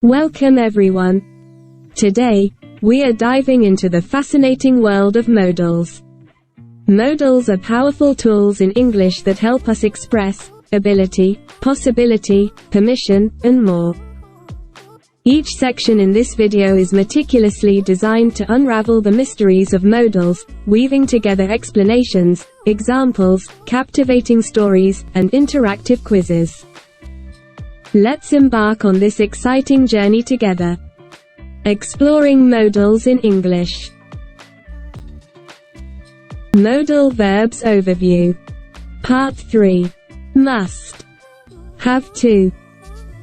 Welcome everyone. Today, we are diving into the fascinating world of modals. Modals are powerful tools in English that help us express ability, possibility, permission, and more. Each section in this video is meticulously designed to unravel the mysteries of modals, weaving together explanations, examples, captivating stories, and interactive quizzes. Let's embark on this exciting journey together. Exploring modals in English. Modal verbs overview. Part 3. Must. Have to.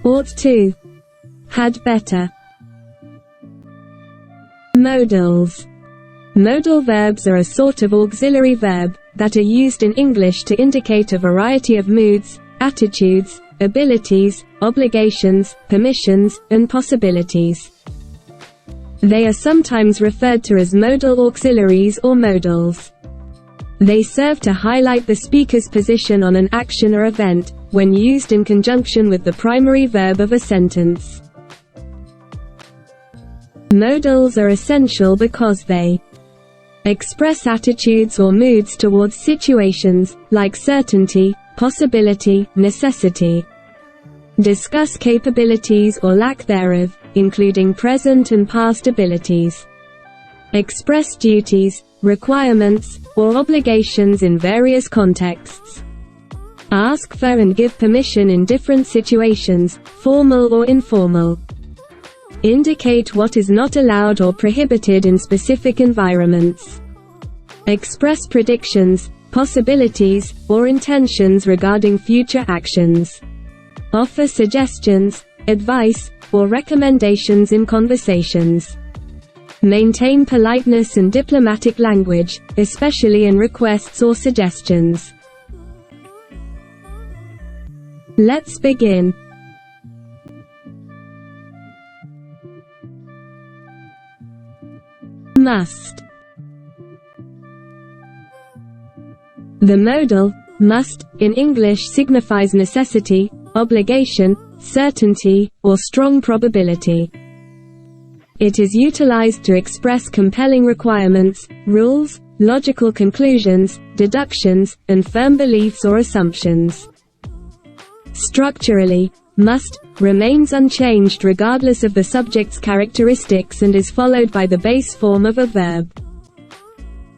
Ought to. Had better. Modals. Modal verbs are a sort of auxiliary verb that are used in English to indicate a variety of moods, attitudes, abilities, obligations, permissions, and possibilities. They are sometimes referred to as modal auxiliaries or modals. They serve to highlight the speaker's position on an action or event, when used in conjunction with the primary verb of a sentence. Modals are essential because they express attitudes or moods towards situations, like certainty, possibility, necessity. Discuss capabilities or lack thereof, including present and past abilities. Express duties, requirements, or obligations in various contexts. Ask for and give permission in different situations, formal or informal. Indicate what is not allowed or prohibited in specific environments. Express predictions, possibilities, or intentions regarding future actions. Offer suggestions, advice, or recommendations in conversations. Maintain politeness and diplomatic language, especially in requests or suggestions. Let's begin. Must. The modal, must, in English signifies necessity, obligation, certainty, or strong probability. It is utilized to express compelling requirements, rules, logical conclusions, deductions, and firm beliefs or assumptions. Structurally, must remains unchanged regardless of the subject's characteristics and is followed by the base form of a verb.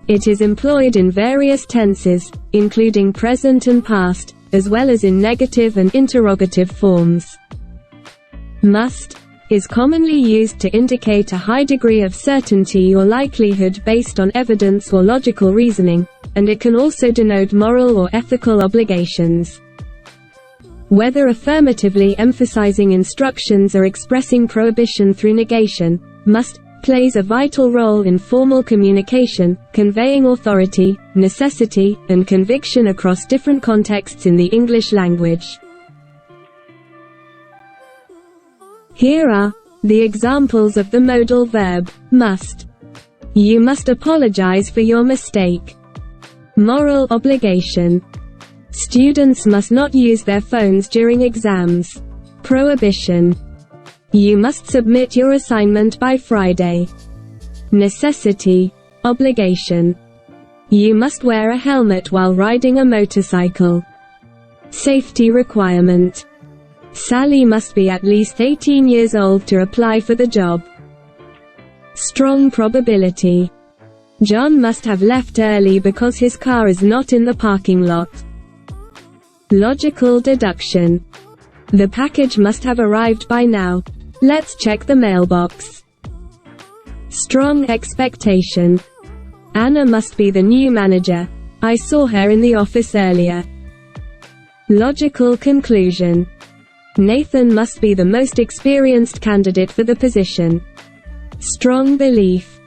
It is employed in various tenses, including present and past, as well as in negative and interrogative forms. Must is commonly used to indicate a high degree of certainty or likelihood based on evidence or logical reasoning, and it can also denote moral or ethical obligations. Whether affirmatively emphasizing instructions or expressing prohibition through negation, must plays a vital role in formal communication, conveying authority, necessity, and conviction across different contexts in the English language. Here are the examples of the modal verb, must. You must apologize for your mistake. Moral obligation. Students must not use their phones during exams. Prohibition. You must submit your assignment by Friday. Necessity. Obligation. You must wear a helmet while riding a motorcycle. Safety requirement. Sally must be at least 18 years old to apply for the job. Strong probability. John must have left early because his car is not in the parking lot. Logical deduction. The package must have arrived by now. Let's check the mailbox. Strong expectation. Anna must be the new manager. I saw her in the office earlier. Logical conclusion. Nathan must be the most experienced candidate for the position. Strong belief.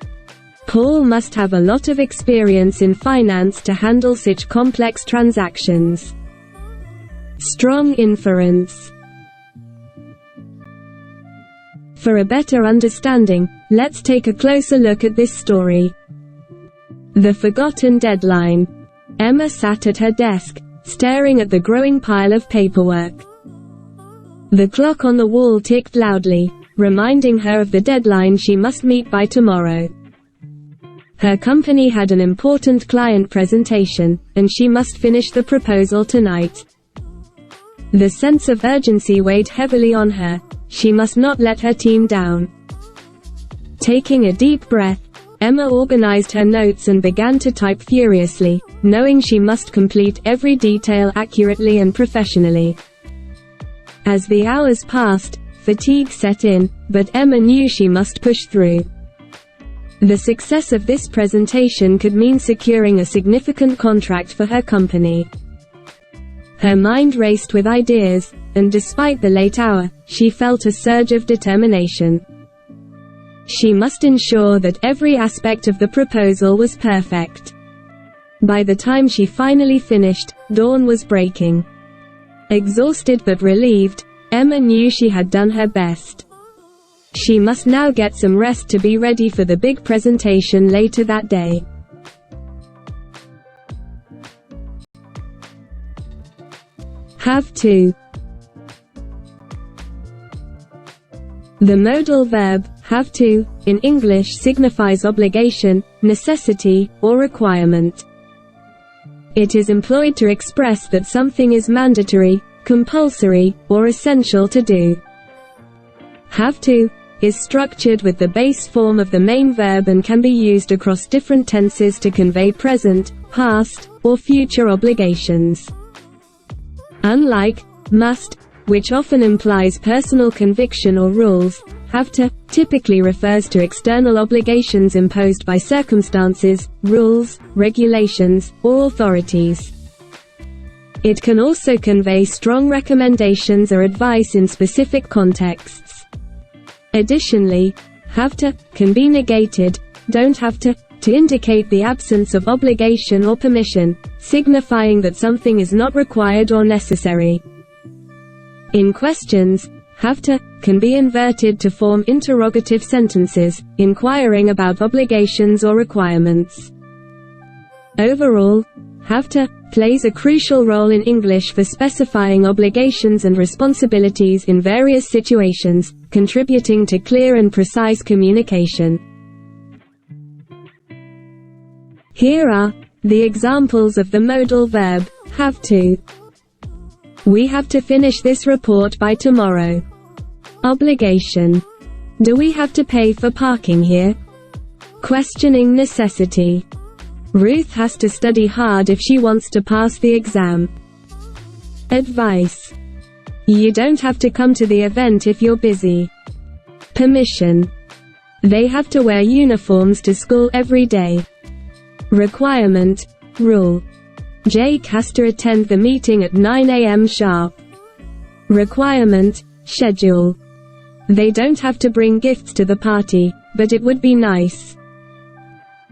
Paul must have a lot of experience in finance to handle such complex transactions. Strong inference. For a better understanding, let's take a closer look at this story. The forgotten deadline. Emma sat at her desk, staring at the growing pile of paperwork. The clock on the wall ticked loudly, reminding her of the deadline she must meet by tomorrow. Her company had an important client presentation, and she must finish the proposal tonight. The sense of urgency weighed heavily on her. She must not let her team down. Taking a deep breath, Emma organized her notes and began to type furiously, knowing she must complete every detail accurately and professionally. As the hours passed, fatigue set in, but Emma knew she must push through. The success of this presentation could mean securing a significant contract for her company. Her mind raced with ideas, and despite the late hour, she felt a surge of determination. She must ensure that every aspect of the proposal was perfect. By the time she finally finished, dawn was breaking. Exhausted but relieved, Emma knew she had done her best. She must now get some rest to be ready for the big presentation later that day. Have to. The modal verb, have to, in English signifies obligation, necessity, or requirement. It is employed to express that something is mandatory, compulsory, or essential to do. Have to is structured with the base form of the main verb and can be used across different tenses to convey present, past, or future obligations. Unlike must, which often implies personal conviction or rules, have to typically refers to external obligations imposed by circumstances, rules, regulations, or authorities. It can also convey strong recommendations or advice in specific contexts. Additionally, have to can be negated, don't have to indicate the absence of obligation or permission, signifying that something is not required or necessary. In questions, have to can be inverted to form interrogative sentences, inquiring about obligations or requirements. Overall, have to plays a crucial role in English for specifying obligations and responsibilities in various situations, contributing to clear and precise communication. Here are the examples of the modal verb, have to. We have to finish this report by tomorrow. Obligation. Do we have to pay for parking here? Questioning necessity. Ruth has to study hard if she wants to pass the exam. Advice. You don't have to come to the event if you're busy. Permission. They have to wear uniforms to school every day. Requirement, rule. Jake has to attend the meeting at 9 a.m. sharp. Requirement, schedule. They don't have to bring gifts to the party, but it would be nice.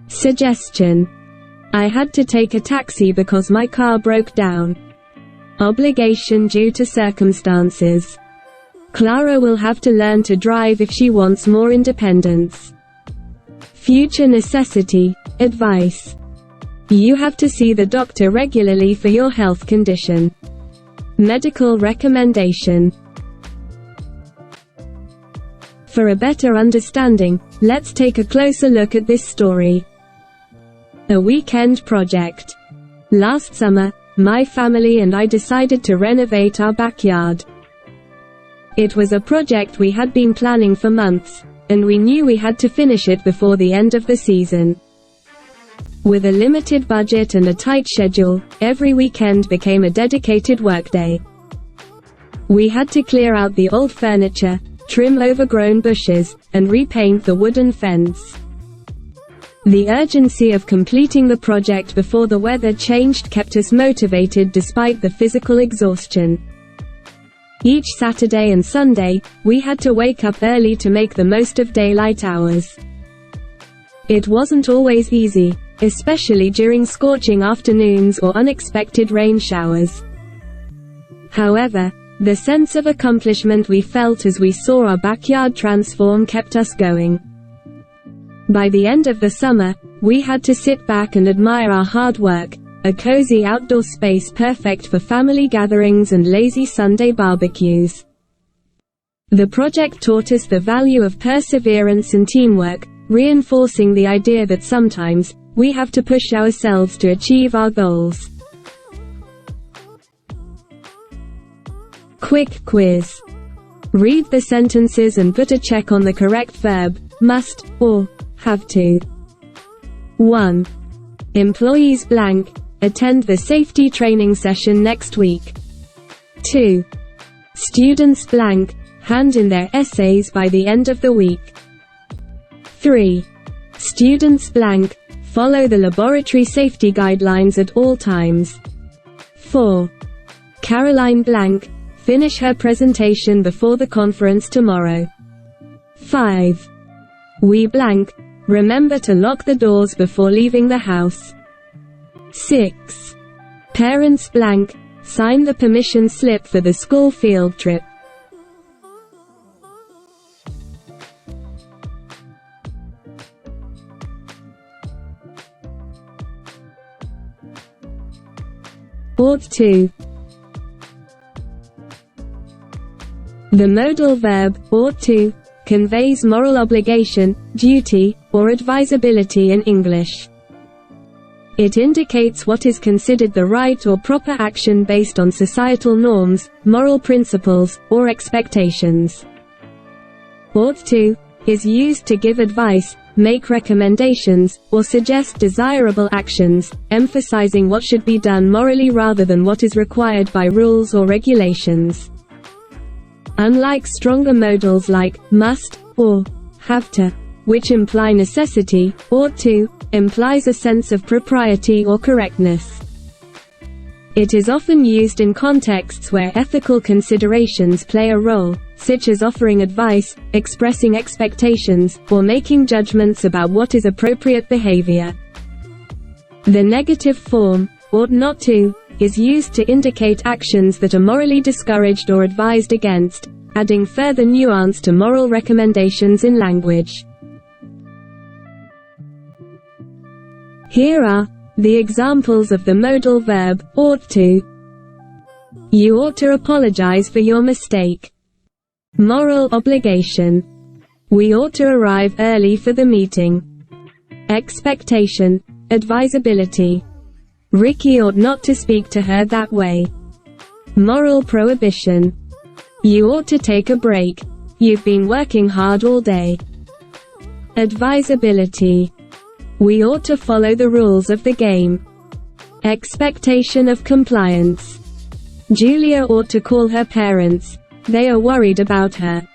Suggestion. I had to take a taxi because my car broke down. Obligation due to circumstances. Clara will have to learn to drive if she wants more independence. Future necessity, advice. You have to see the doctor regularly for your health condition. Medical recommendation. For a better understanding, let's take a closer look at this story. A weekend project. Last summer, my family and I decided to renovate our backyard. It was a project we had been planning for months, and we knew we had to finish it before the end of the season. With a limited budget and a tight schedule, every weekend became a dedicated workday. We had to clear out the old furniture, trim overgrown bushes, and repaint the wooden fence. The urgency of completing the project before the weather changed kept us motivated despite the physical exhaustion. Each Saturday and Sunday, we had to wake up early to make the most of daylight hours. It wasn't always easy, especially during scorching afternoons or unexpected rain showers. However, the sense of accomplishment we felt as we saw our backyard transform kept us going. By the end of the summer, we had to sit back and admire our hard work, a cozy outdoor space perfect for family gatherings and lazy Sunday barbecues. The project taught us the value of perseverance and teamwork, reinforcing the idea that sometimes, we have to push ourselves to achieve our goals. Quick quiz. Read the sentences and put a check on the correct verb, must, or have to. 1. Employees blank, attend the safety training session next week. 2. Students blank, hand in their essays by the end of the week. 3. Students blank, follow the laboratory safety guidelines at all times. 4. Caroline blank, finish her presentation before the conference tomorrow. 5. We blank, remember to lock the doors before leaving the house. 6. Parents blank, sign the permission slip for the school field trip. Ought to. The modal verb, ought to, conveys moral obligation, duty, or advisability in English. It indicates what is considered the right or proper action based on societal norms, moral principles, or expectations. Ought to is used to give advice, make recommendations, or suggest desirable actions, emphasizing what should be done morally rather than what is required by rules or regulations. Unlike stronger modals like must or have to, which imply necessity, ought to implies a sense of propriety or correctness. It is often used in contexts where ethical considerations play a role, such as offering advice, expressing expectations, or making judgments about what is appropriate behavior. The negative form, ought not to, is used to indicate actions that are morally discouraged or advised against, adding further nuance to moral recommendations in language. Here are the examples of the modal verb, ought to. You ought to apologize for your mistake. Moral obligation. We ought to arrive early for the meeting. Expectation, advisability. Ricky ought not to speak to her that way. Moral prohibition. You ought to take a break. You've been working hard all day. Advisability. We ought to follow the rules of the game. Expectation of compliance. Julia ought to call her parents. They are worried about her.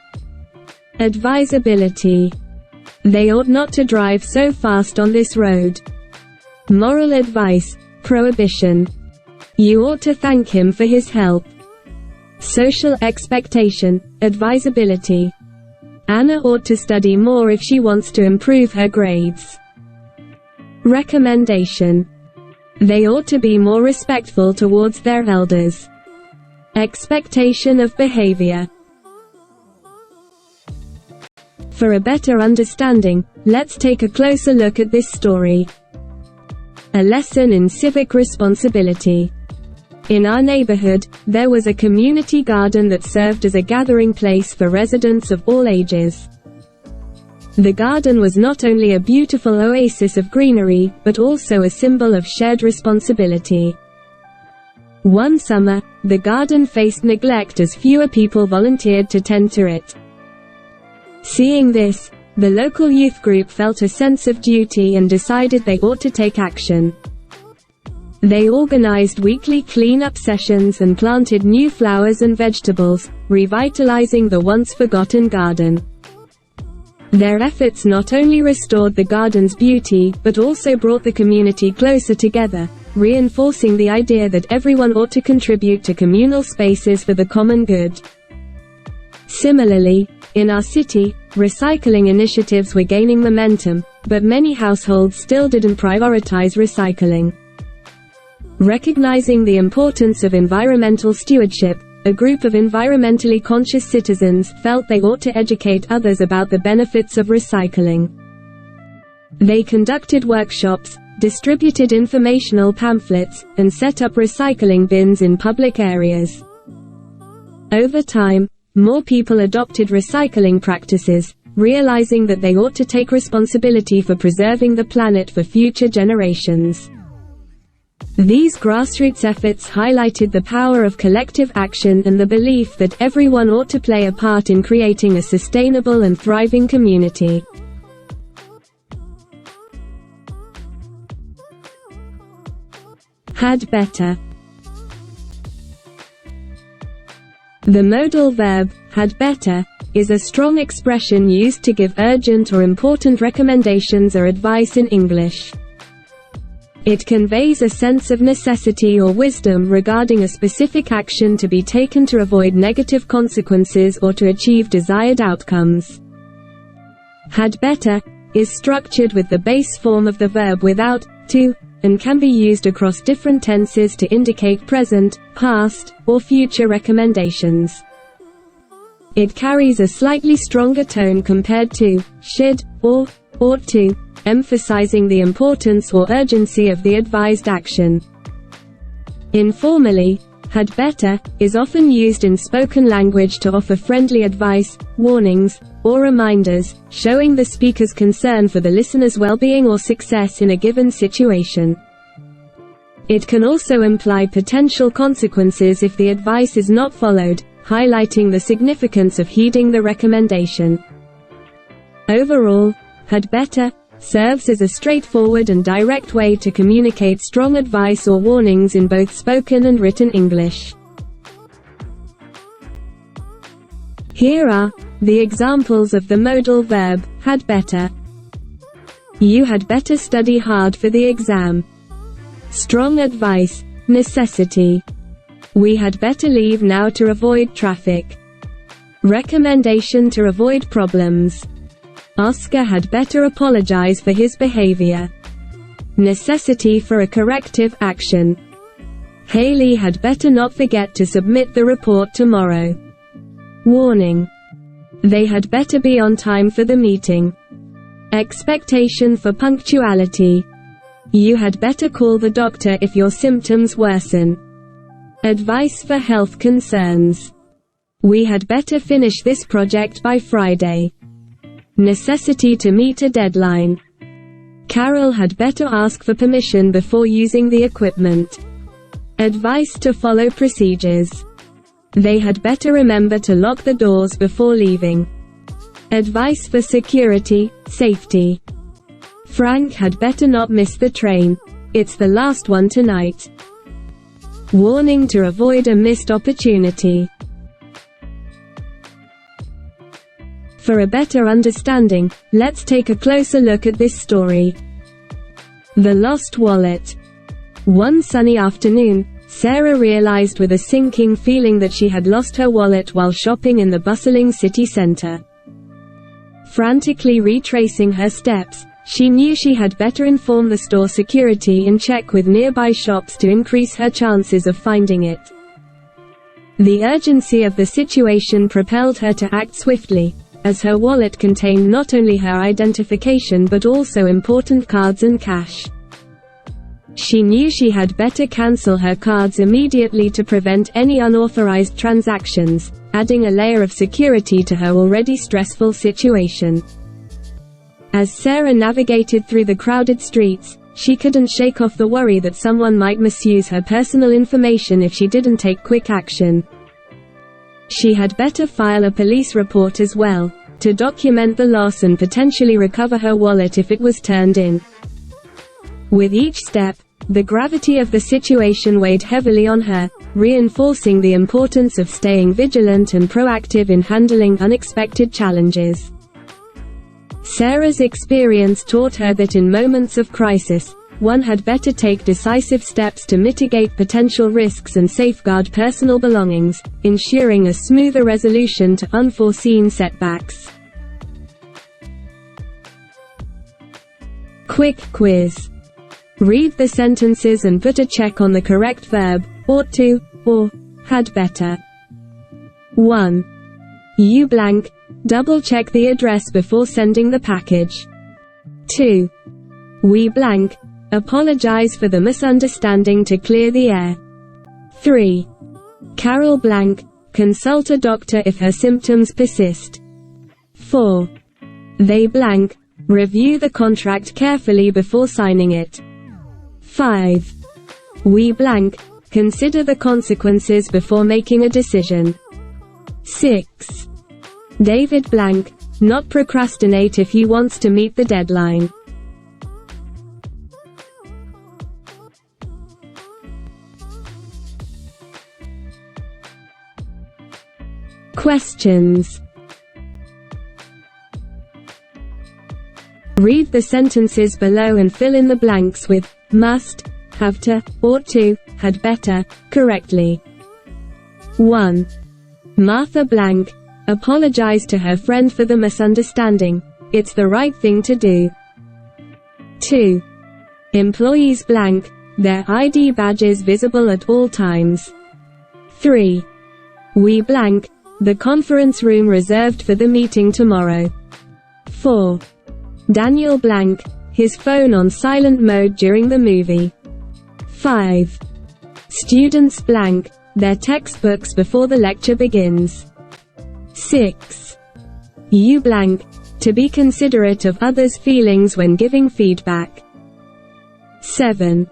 Advisability. They ought not to drive so fast on this road. Moral advice, prohibition. You ought to thank him for his help. Social expectation, advisability. Anna ought to study more if she wants to improve her grades. Recommendation. They ought to be more respectful towards their elders. Expectation of behavior. For a better understanding, let's take a closer look at this story. A lesson in civic responsibility. In our neighborhood, there was a community garden that served as a gathering place for residents of all ages. The garden was not only a beautiful oasis of greenery, but also a symbol of shared responsibility. One summer, the garden faced neglect as fewer people volunteered to tend to it. Seeing this, the local youth group felt a sense of duty and decided they ought to take action. They organized weekly clean-up sessions and planted new flowers and vegetables, revitalizing the once forgotten garden. Their efforts not only restored the garden's beauty, but also brought the community closer together, reinforcing the idea that everyone ought to contribute to communal spaces for the common good. Similarly, in our city, recycling initiatives were gaining momentum, but many households still didn't prioritize recycling. Recognizing the importance of environmental stewardship, a group of environmentally conscious citizens felt they ought to educate others about the benefits of recycling. They conducted workshops, distributed informational pamphlets, and set up recycling bins in public areas. Over time, more people adopted recycling practices, realizing that they ought to take responsibility for preserving the planet for future generations. These grassroots efforts highlighted the power of collective action and the belief that everyone ought to play a part in creating a sustainable and thriving community. Had better. The modal verb, had better, is a strong expression used to give urgent or important recommendations or advice in English. It conveys a sense of necessity or wisdom regarding a specific action to be taken to avoid negative consequences or to achieve desired outcomes. Had better is structured with the base form of the verb without to, and can be used across different tenses to indicate present, past, or future recommendations. It carries a slightly stronger tone compared to should, or ought to, emphasizing the importance or urgency of the advised action. Informally, had better is often used in spoken language to offer friendly advice, warnings, or reminders, showing the speaker's concern for the listener's well-being or success in a given situation. It can also imply potential consequences if the advice is not followed, highlighting the significance of heeding the recommendation. Overall, had better serves as a straightforward and direct way to communicate strong advice or warnings in both spoken and written English. Here are the examples of the modal verb, had better. You had better study hard for the exam. Strong advice, necessity. We had better leave now to avoid traffic. Recommendation to avoid problems. Oscar had better apologize for his behavior. Necessity for a corrective action. Haley had better not forget to submit the report tomorrow. Warning. They had better be on time for the meeting. Expectation for punctuality. You had better call the doctor if your symptoms worsen. Advice for health concerns. We had better finish this project by Friday. Necessity to meet a deadline. Carol had better ask for permission before using the equipment. Advice to follow procedures. They had better remember to lock the doors before leaving. Advice for security, safety. Frank had better not miss the train. It's the last one tonight. Warning to avoid a missed opportunity. For a better understanding, let's take a closer look at this story. The Lost Wallet. One sunny afternoon, Sarah realized with a sinking feeling that she had lost her wallet while shopping in the bustling city center. Frantically retracing her steps, she knew she had better inform the store security and check with nearby shops to increase her chances of finding it. The urgency of the situation propelled her to act swiftly, as her wallet contained not only her identification but also important cards and cash. She knew she had better cancel her cards immediately to prevent any unauthorized transactions, adding a layer of security to her already stressful situation. As Sarah navigated through the crowded streets, she couldn't shake off the worry that someone might misuse her personal information if she didn't take quick action. She had better file a police report as well, to document the loss and potentially recover her wallet if it was turned in. With each step, the gravity of the situation weighed heavily on her, reinforcing the importance of staying vigilant and proactive in handling unexpected challenges. Sarah's experience taught her that in moments of crisis, one had better take decisive steps to mitigate potential risks and safeguard personal belongings, ensuring a smoother resolution to unforeseen setbacks. Quick quiz. Read the sentences and put a check on the correct verb, ought to, or had better. 1. You blank, double-check the address before sending the package. 2. We blank, apologize for the misunderstanding to clear the air. 3. Carol blank, consult a doctor if her symptoms persist. 4. They blank, review the contract carefully before signing it. 5. We blank, consider the consequences before making a decision. 6. David blank, not procrastinate if he wants to meet the deadline. Questions. Read the sentences below and fill in the blanks with must, have to, ought to, had better, correctly. 1. Martha blank apologized to her friend for the misunderstanding. It's the right thing to do. 2. Employees blank, their ID badges visible at all times. 3. We blank, the conference room reserved for the meeting tomorrow. 4. Daniel blank, his phone on silent mode during the movie. 5. Students blank, their textbooks before the lecture begins. 6. You blank, to be considerate of others' feelings when giving feedback. 7.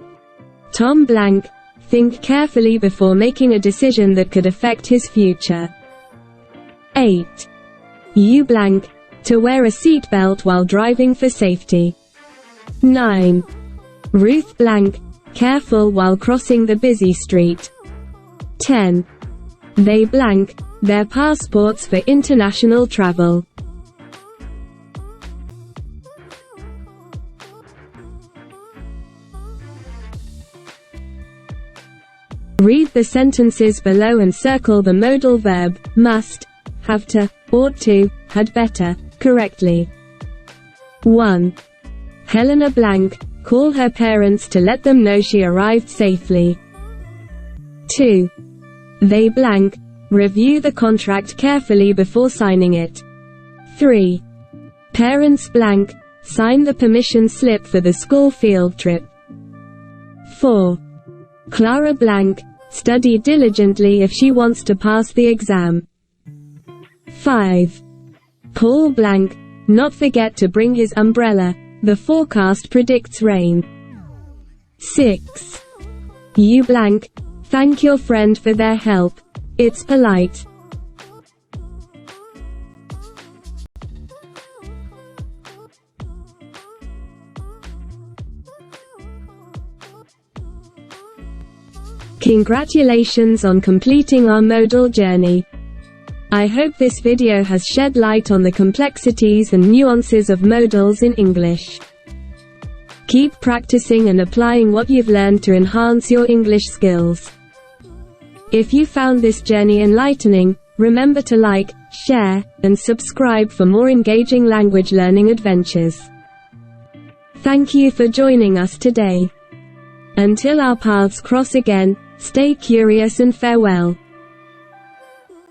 Tom blank, think carefully before making a decision that could affect his future. 8. You blank, to wear a seatbelt while driving for safety. 9. Ruth blank, careful while crossing the busy street. 10. They blank, their passports for international travel. Read the sentences below and circle the modal verb, must, have to, ought to, had better, correctly. 1. Helena blank, call her parents to let them know she arrived safely. 2. They blank, review the contract carefully before signing it. 3. Parents blank, sign the permission slip for the school field trip. 4. Clara blank, study diligently if she wants to pass the exam. 5. Paul blank, not forget to bring his umbrella, the forecast predicts rain. 6. You blank, thank your friend for their help. It's polite. Congratulations on completing our modal journey. I hope this video has shed light on the complexities and nuances of modals in English. Keep practicing and applying what you've learned to enhance your English skills. If you found this journey enlightening, remember to like, share, and subscribe for more engaging language learning adventures. Thank you for joining us today. Until our paths cross again, stay curious and farewell.